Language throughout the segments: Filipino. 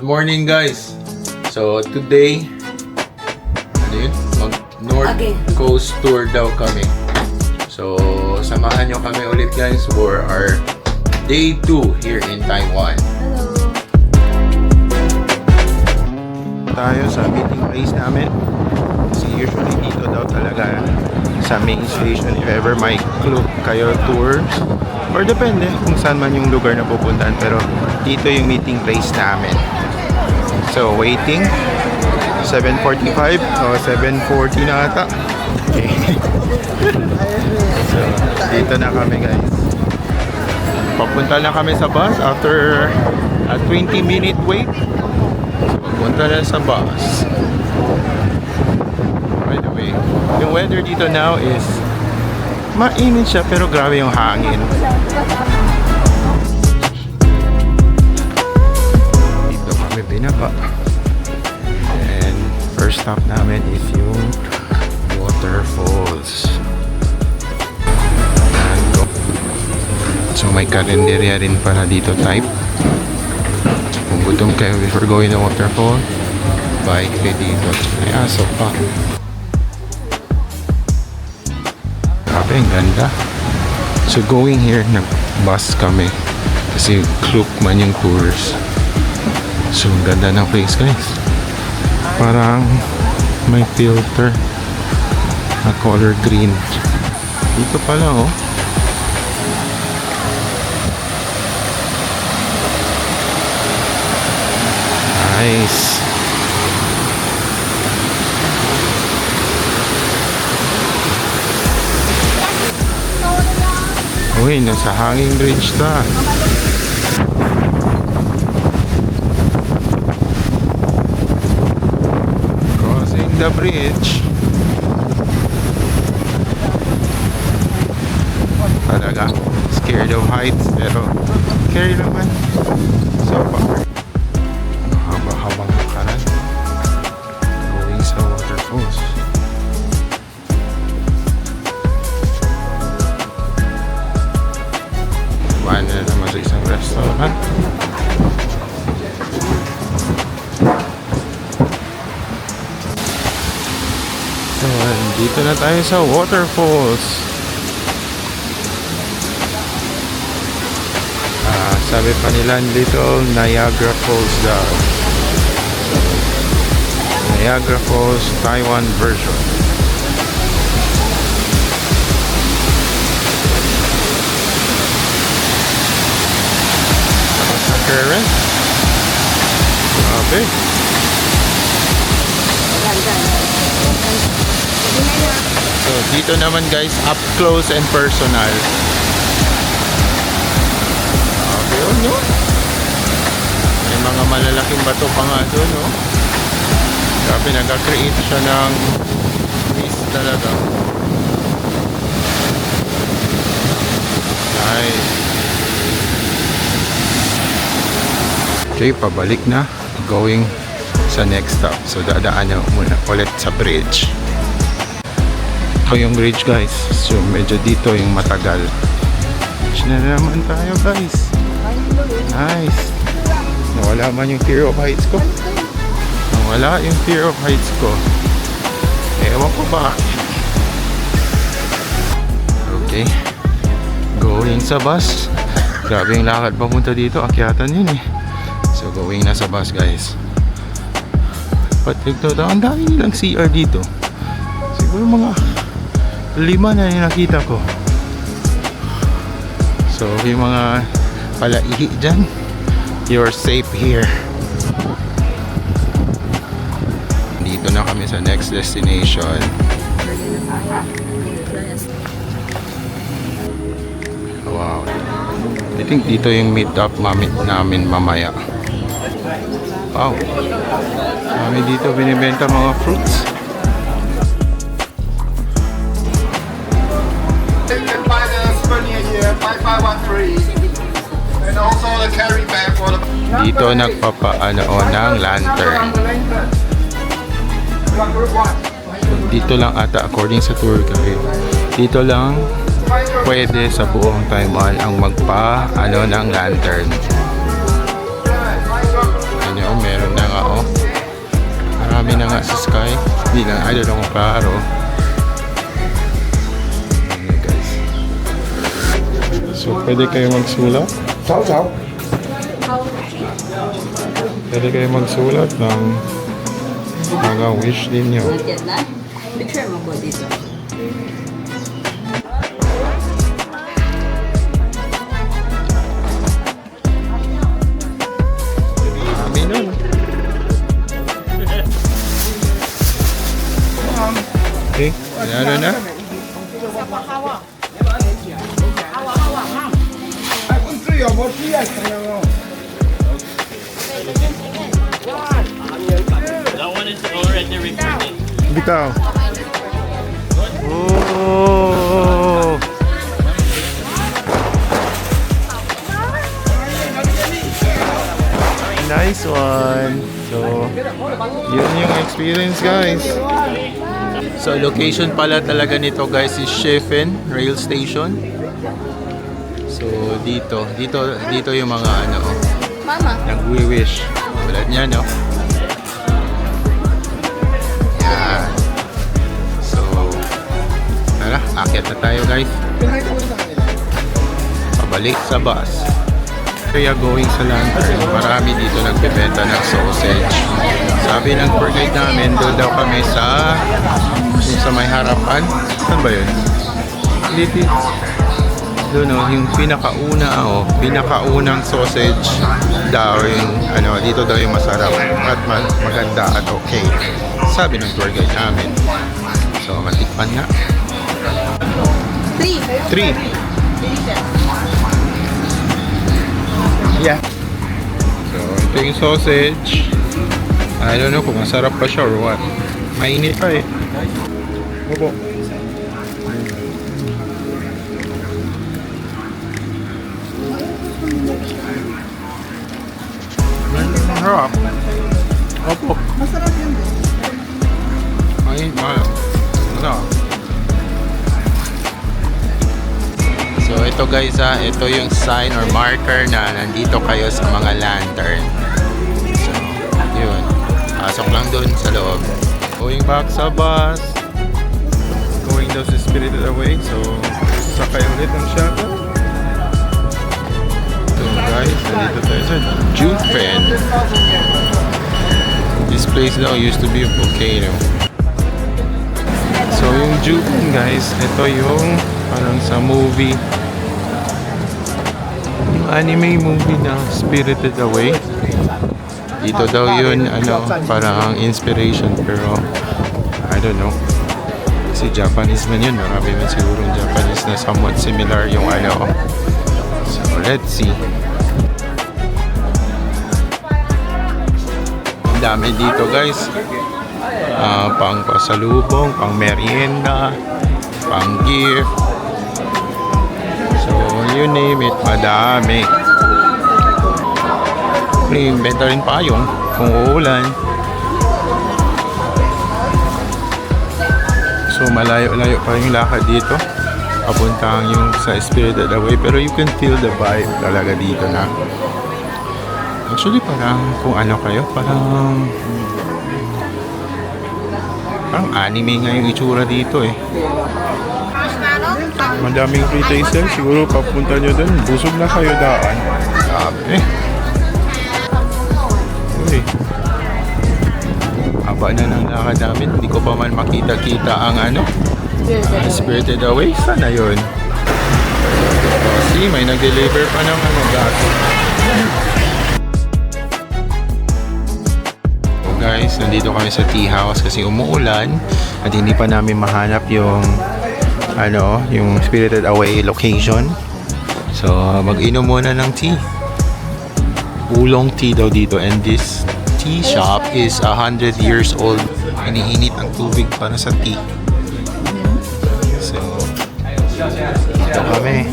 morning guys. So today, ano yun? Mag-North Coast Tour daw kami. So samahan nyo kami ulit guys for our day 2 here in Taiwan. Tayo sa meeting place namin. Kasi usually dito daw talaga sa main station if ever may club kayo tours. Or depende kung saan man yung lugar na pupuntahan. Pero dito yung meeting place namin. So waiting 7:45 o 7:40 na ata. Okay. So dito na kami guys. Papunta na kami sa bus after a 20-minute wait. Papunta na sa bus. By the way, yung weather dito now is mainit siya pero grabe yung hangin. Dito kami binaba. And first stop namin is yung waterfalls. So may karinderya rin pala dito type. So kung gutom kayo before going to waterfall, bike kayo dito. May aso pa. Grabe, ang ganda. So going here, nag-bus kami. Kasi Klook man yung tours. So ang ganda ng place guys. Parang may filter na color green. Dito pala oh. Nice. Uy, nasa hanging bridge ta. Crossing the bridge. Talaga, scared of heights pero carry naman. So far. Haba-habang lakaran. Going sa waterfalls. Kumain na naman sa isang restaurant. So, dito na tayo sa waterfalls. Sabi pa nila Little Niagara Falls daw. Niagara Falls Taiwan version. Current. Okay. So dito naman guys, up close and personal. Okay, oh no? May mga malalaking bato pa nga doon, no? Grabe, nag-create siya ng mist talaga. Nice. Okay, pabalik na. Going sa next stop. So, dadaan na muna ulit sa bridge. Ito yung bridge, guys. So, medyo dito yung matagal. Bridge na naman tayo, guys. Nice. Nawala man yung fear of heights ko. Nawala yung fear of heights ko. Ewan ko ba. Okay. Going sa bus. Grabe yung lakad papunta dito. Akyatan yun eh. So going na sa bus guys. But ito daw, ang dami nilang CR dito. Siguro mga 5 na yung nakita ko. So yung mga palaihi dyan, you're safe here. Dito na kami sa next destination. Wow. I think dito yung meet up namin mamaya. Wow. Kami dito binibenta mga fruits. Taken by the souvenir here, 5513. And also the carry bag for the... Dito nagpapaano ng lantern. Dito lang ata according sa tour guide. Dito lang pwede sa buong Taiwan ang magpa-ano ng lantern. Ano, meron kami na nga sa sky. Hindi na, I don't know kung klaro. Ayan, guys. So, pwede kayo magsulat? Pwede kayo magsulat ng mga wish ninyo. Nandiyan na. Picture mo po dito. Kami nun. Okay, ano na? That one is already recording. Bitaw. Oh! Nice one. So, yun yung experience, guys. So, location pala talaga nito, guys, is Sheffen Rail Station. So, dito yung mga ano, Mama. nag-wish. Tulad niya, no? Yan. So, tara, akyat na tayo, guys. Pabalik sa bus. Kaya going sa lantern, marami dito nagbebenta ng sausage. Sabi ng tour guide namin, doon daw kami sa yung sa may harapan. Saan ba yun? Dito. Doon yung pinakaunang sausage daw yung ano, dito daw yung masarap at maganda at okay. Sabi ng tour guide namin. So, matikman na. 3. Yeah. So, ito yung sausage. I don't know kung masarap pa siya or what. Mainit pa eh. Opo. Masarap. Opo. Masarap yun. Ay, masarap. So ito guys ito yung sign or marker na nandito kayo sa mga lantern. So, yun. Pasok lang dun sa loob. Going back sa bus. Going daw sa Spirited Away. So, sakay ulit ang shuttle. So guys, nandito tayo sa Jufen. This place daw used to be a volcano. So yung Jufen guys, ito yung parang sa movie, yung anime movie na Spirited Away. Dito daw yun ano, parang inspiration, pero I don't know, kasi Japanese man yun, marami man siguro Japanese na somewhat similar yung ano. So let's see. Ang dami dito guys, pang pasalubong, pang merienda, pang gift. So, you name it, madami. May benta rin payong kung uulan. So, malayo-layo pa yung lakad dito. Papuntang yung sa Spirited Away. Pero you can feel the vibe talaga dito na. Actually, parang kung ano kayo, parang anime nga yung itsura dito eh. Madaming pre-taster, siguro papunta nyo dun, busog na kayo daan. Sabi. Uy. Haba na ng lakad namin, hindi ko pa man makita-kita ang ano, Spirited Away. Sana yun. See, may nag-deliver pa ng ano, gas. So guys, nandito kami sa tea house kasi umuulan at hindi pa namin mahanap yung ano, yung Spirited Away location. So, mag-inom muna ng tea. Oolong tea daw dito, and this tea shop is 100 years old. Iniinit ang tubig para sa tea. So, ito kami.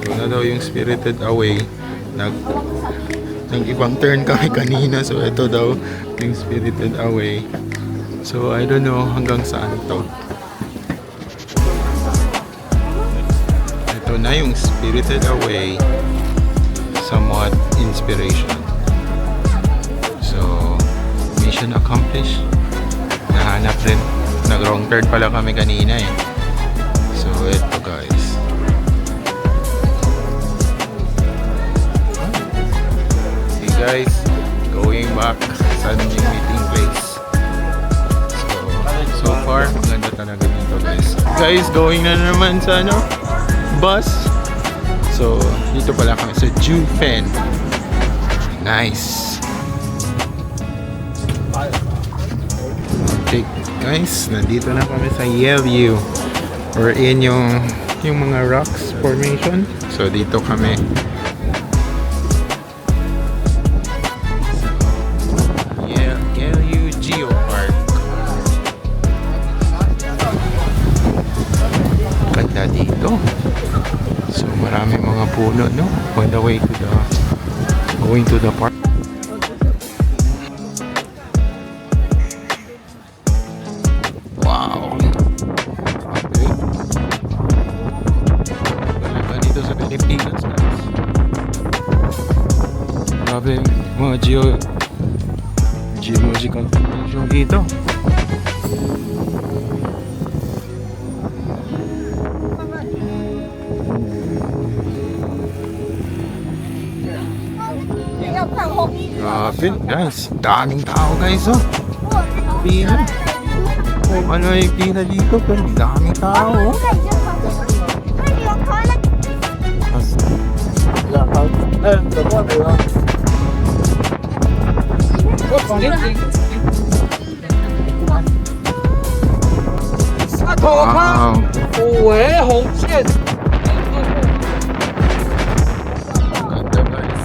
Ito na daw yung Spirited Away. Nag-ibang turn kami kanina. So, ito daw yung Spirited Away. So, I don't know hanggang saan to. Ito na yung Spirited Away. Somewhat inspiration. mission accomplished. Nahanap rin. Nag-wrong turn pala kami kanina eh. So, ito guys. Okay guys, going back sa yung meeting place. So far, maganda talaga dito guys. Guys, going na naman sa ano? Bus. So, dito pala kami sa Jufen. Nice. Okay guys, nandito na kami sa Yelyu. We're in yung mga rocks formation. So, dito kami. Yelyu Geopark. Ganda dito. So marami mga puno, no? On the way to the going to the park. Wow. Okay. Talaga dito sa Pilipinas, guys. Grabe mga geological formation dito. Grabe guys, daming tao guys oh. Pila. Kung ano yung pila dito, pero daming tao oh. Wow. Ganda guys.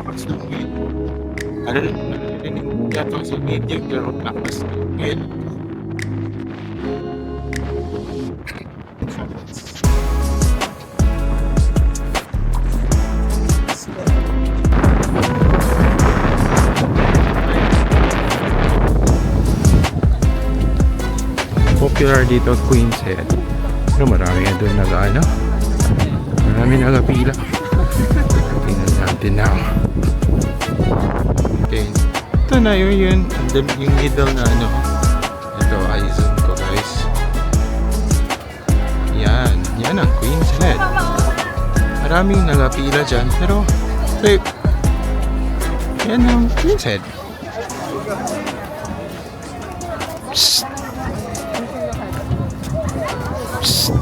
Tapos na uwi. Ano narinig yato sa media pero tapos na uwi. Popular dito Queen's Head. Pero marami na doon nag-ano. Marami nagapila. Tingnan natin na. Okay. Ito na yun. Yung middle na ano. Ito, i-zoom ko guys. Yan. Yan ang Queen's Head. Maraming nagapila dyan. Pero, wait. Yan ang Queen's Head. Psst. Psst.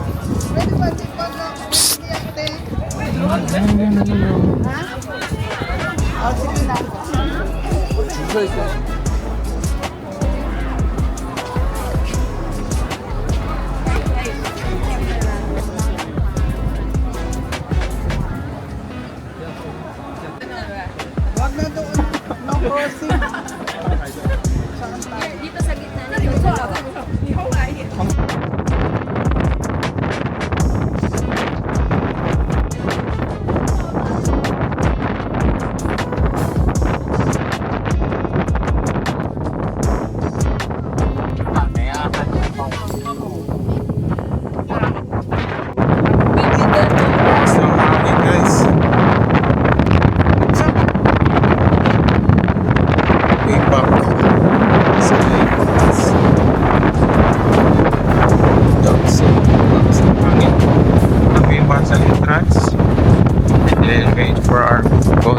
Psst. Dito sa gitna na dito.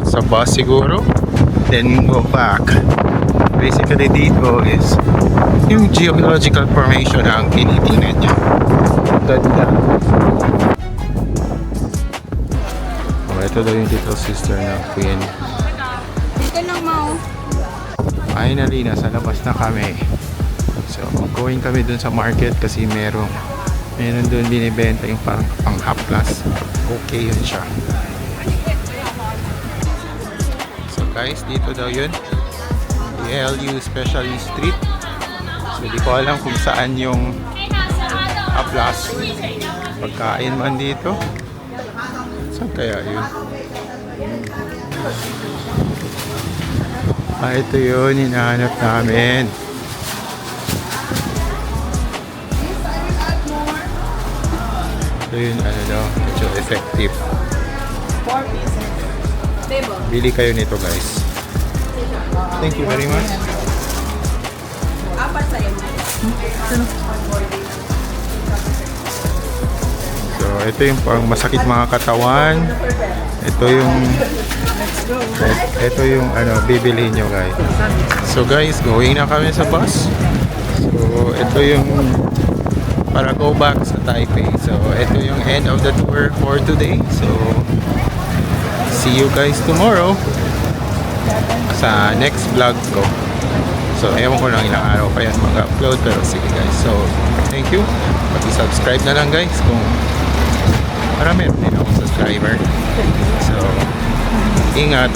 Sa bus siguro, then go back. Basically dito is yung geological formation na ang tinitingnan niya. Ganda. Oh, ito daw yung little sister na Queen. Dito lang mau. Finally, nasa labas na kami. So, going kami dun sa market kasi meron dun binibenta yung parang pang haplas. Okay yun siya. Guys, dito daw yun, Yelyu Specialty Street. So di ko alam kung saan yung Plus. Pagkain man dito. Saan kaya yun? Ito yun, hinahanap namin. Ito yun, ano daw, medyo effective. 4 pieces. Bebo. Bili kayo nito, guys. Thank you very much. Apat sa'yo. So, ito yung pang masakit mga katawan. Ito yung ano, bibilihin nyo, guys. So, guys, going na kami sa bus. So, ito yung para go back sa Taipei. So, ito yung end of the tour for today. So, see you guys tomorrow sa next vlog ko. So, ewan ko lang ilang araw pa yan mag-upload. Pero sige guys. So, thank you. Pag-subscribe na lang guys kung marami din akong subscriber. So, ingat.